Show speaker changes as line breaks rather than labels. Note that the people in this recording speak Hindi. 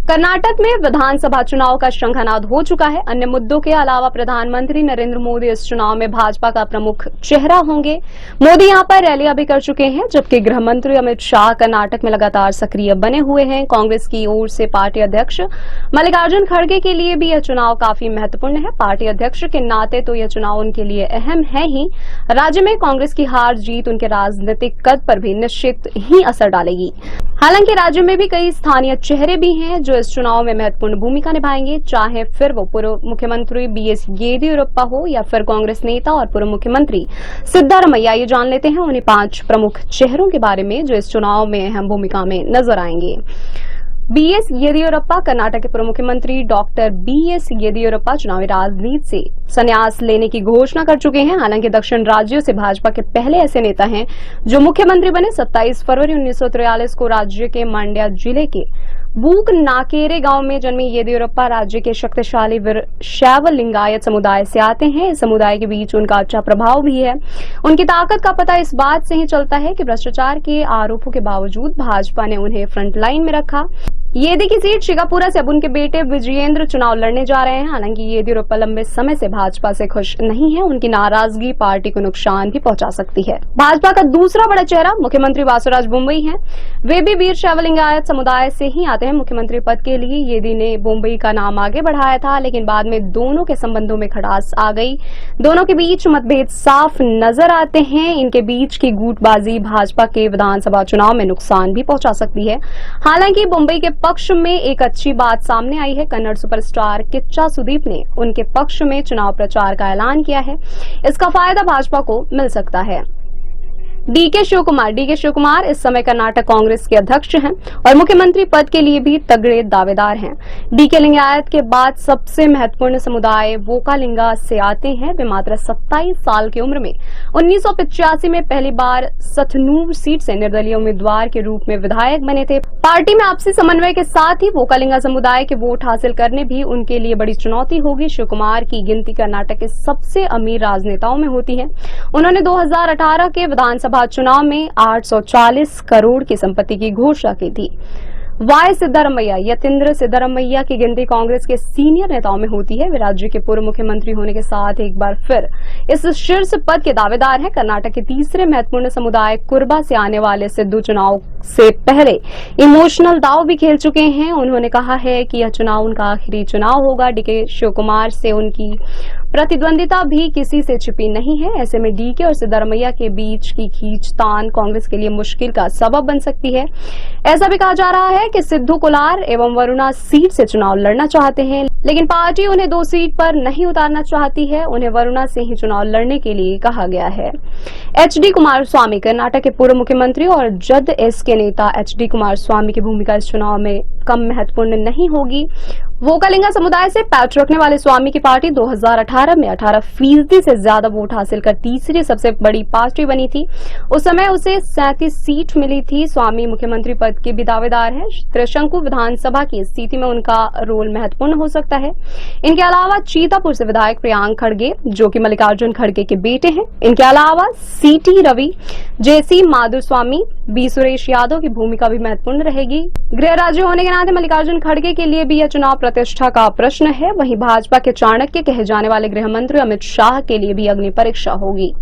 कर्नाटक में विधानसभा चुनाव का शंखनाद हो चुका है। अन्य मुद्दों के अलावा प्रधानमंत्री नरेंद्र मोदी इस चुनाव में भाजपा का प्रमुख चेहरा होंगे। मोदी यहां पर रैलियां भी कर चुके हैं, जबकि गृह मंत्री अमित शाह कर्नाटक में लगातार सक्रिय बने हुए हैं। कांग्रेस की ओर से पार्टी अध्यक्ष मल्लिकार्जुन खड़गे के लिए भी यह चुनाव काफी महत्वपूर्ण है। पार्टी अध्यक्ष के नाते तो यह चुनाव उनके लिए अहम है ही, राज्य में कांग्रेस की हार जीत उनके राजनीतिक कद पर भी निश्चित ही असर डालेगी। हालांकि राज्य में भी कई स्थानीय चेहरे भी हैं जो इस चुनाव में महत्वपूर्ण भूमिका निभाएंगे, चाहे फिर वो पूर्व मुख्यमंत्री बीएस येदियुरप्पा हो या फिर कांग्रेस नेता और पूर्व मुख्यमंत्री सिद्धारमैया। ये जान लेते हैं उन्हीं 5 प्रमुख चेहरों के बारे में जो इस चुनाव में अहम भूमिका में नजर आएंगे। बीएस येदियुरप्पा। कर्नाटक के पूर्व मुख्यमंत्री डॉक्टर बीएस येदियुरप्पा चुनावी राजनीति से संन्यास लेने की घोषणा कर चुके हैं। हालांकि दक्षिण राज्यों से भाजपा के पहले ऐसे नेता हैं जो मुख्यमंत्री बने। 27 फरवरी 1943 को राज्य के मांड्या जिले के बूक नाकेरे गांव में जन्मे येदियुरप्पा राज्य के शक्तिशाली शैव लिंगायत समुदाय से आते हैं। इस समुदाय के बीच उनका अच्छा प्रभाव भी है। उनकी ताकत का पता इस बात से ही चलता है कि भ्रष्टाचार के आरोपों के बावजूद भाजपा ने उन्हें फ्रंट लाइन में रखा। येदी की सीट शिकापुरा से अब उनके बेटे विजयेंद्र चुनाव लड़ने जा रहे हैं। हालांकि येदियुरप्पा लंबे समय से भाजपा से खुश नहीं है। उनकी नाराजगी पार्टी को नुकसान भी पहुंचा सकती है। भाजपा का दूसरा बड़ा चेहरा मुख्यमंत्री बासुराज बोम्मई हैं। वे भी वीर शैव लिंगायत समुदाय से ही आते हैं। मुख्यमंत्री पद के लिए येदी ने बोम्मई का नाम आगे बढ़ाया था, लेकिन बाद में दोनों के संबंधों में खटास आ गई। दोनों के बीच मतभेद साफ नजर आते हैं। इनके बीच की गुटबाजी भाजपा के विधानसभा चुनाव में नुकसान भी पहुंचा सकती है। हालांकि बोम्मई के पक्ष में एक अच्छी बात सामने आई है। कन्नड़ सुपरस्टार किच्चा सुदीप ने उनके पक्ष में चुनाव प्रचार का ऐलान किया है। इसका फायदा भाजपा को मिल सकता है। डीके शिव कुमार इस समय कर्नाटक कांग्रेस के अध्यक्ष हैं और मुख्यमंत्री पद के लिए भी तगड़े दावेदार हैं। डीके लिंगायत के बाद सबसे महत्वपूर्ण समुदाय वोकालिंगा से आते हैं। वे मात्र 27 साल की उम्र में 1985 में पहली बार सतनूर सीट से निर्दलीय उम्मीदवार के रूप में विधायक बने थे। पार्टी में आपसी समन्वय के साथ ही वोकालिंगा समुदाय के वोट हासिल करने भी उनके लिए बड़ी चुनौती होगी। शिव कुमार की गिनती कर्नाटक के सबसे अमीर राजनेताओं में होती है। उन्होंने 2018 के विधानसभा चुनाव में 840 करोड़ की संपत्ति की घोषणा की थी। वाई सिद्धारमैया। यतींद्र सिद्धारमैया की गिनती कांग्रेस के सीनियर नेताओं में होती है। वे राज्य के पूर्व मुख्यमंत्री होने के साथ एक बार फिर इस शीर्ष पद के दावेदार हैं। कर्नाटक के तीसरे महत्वपूर्ण समुदाय कुर्बा से आने वाले सिद्धू चुनाव से पहले इमोशनल दाव भी खेल चुके हैं। उन्होंने कहा है कि यह चुनाव उनका आखिरी चुनाव होगा। डीके शिव कुमार से उनकी प्रतिद्वंदिता भी किसी से छिपी नहीं है। ऐसे में डीके और सिद्धारमैया के बीच की खींचतान कांग्रेस के लिए मुश्किल का सबब बन सकती है। ऐसा भी कहा जा रहा है कि सिद्धू कोलार एवं वरुणा सीट से चुनाव लड़ना चाहते हैं, लेकिन पार्टी उन्हें 2 सीट पर नहीं उतारना चाहती है। उन्हें वरुणा से ही चुनाव लड़ने के लिए कहा गया है। एचडी कुमारस्वामी। कर्नाटक के पूर्व मुख्यमंत्री और जदएस के नेता एचडी कुमारस्वामी की भूमिका इस चुनाव में कम महत्वपूर्ण नहीं होगी। वोकालिंगा समुदाय से पैठ रखने वाले स्वामी की पार्टी 2018 में 18% से ज्यादा वोट हासिल कर तीसरी सबसे बड़ी पार्टी बनी थी। उस समय उसे 37 सीट मिली थी। स्वामी मुख्यमंत्री पद के भी दावेदार हैं। त्रिशंकु विधानसभा की स्थिति में उनका रोल महत्वपूर्ण हो सकता है। इनके अलावा चीतापुर से विधायक प्रियांक खड़गे जो कि मल्लिकार्जुन खड़गे के बेटे हैं। इनके अलावा सीटी रवि, जेसी माधुस्वामी, बी सुरेश यादव की भूमिका भी महत्वपूर्ण रहेगी। गृह राज्य होने के नाते मल्लिकार्जुन खड़गे के लिए भी यह चुनाव प्रतिष्ठा का प्रश्न है। वहीं भाजपा के चाणक्य कहे जाने वाले गृह मंत्री अमित शाह के लिए भी अग्नि परीक्षा होगी।